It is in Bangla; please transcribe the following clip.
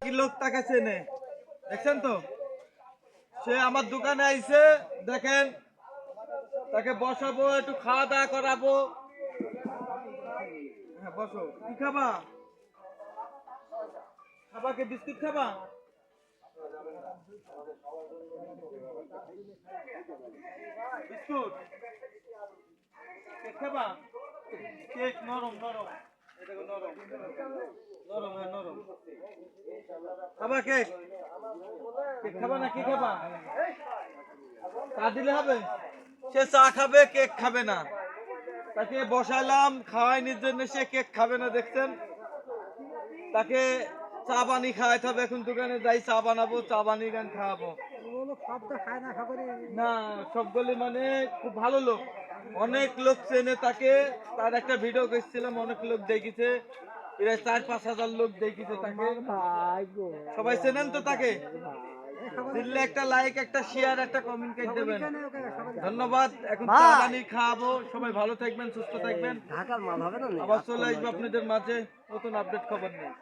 কি লোক তাকে চেনে, দেখছেন তো? সে আমার দোকানে আইছে, দেখেন তাকে বসাবো, একটু খাওয়া দাওয়া করাবো। হ্যাঁ বসো, কি খাবা? খাবা কি বিস্কুট খাবা? বিস্কুট কেক খাবা? কেক নরম নরম, এটা নরম নরম, হ্যাঁ নরম। খাবা কেক? কেক খাবা না কি খাবা? চা দিলে হবে? সে চা খাবে, কেক খাবে না। তাকে বসালাম, খাওয়াইনির জন্য সে কেক খাবে না, দেখছেন? তাকে চা বানি খাওয়াইতে হবে। এখন দোকানে যাই, চা বানাবো, চা বানিয়ে গান খাওয়াবো। না সবগুলি মানে খুব ভালো লোক, অনেক লোক চেনে তাকে। তার একটা ভিডিও করছিলাম, অনেক লোক দেখিছে, প্রায় 4-5 হাজার লোক দেখিছে তাকে। সবাই চেনেন তো তাকে? দিলে একটা লাইক, একটা শেয়ার, একটা কমেন্ট করে দেবেন। ধন্যবাদ। এখন চা বানিয়ে খাওয়াবো। সবাই ভালো থাকবেন, সুস্থ থাকবেন। আবার চলে আসবো আপনাদের মাঝে নতুন আপডেট খবর নিয়ে।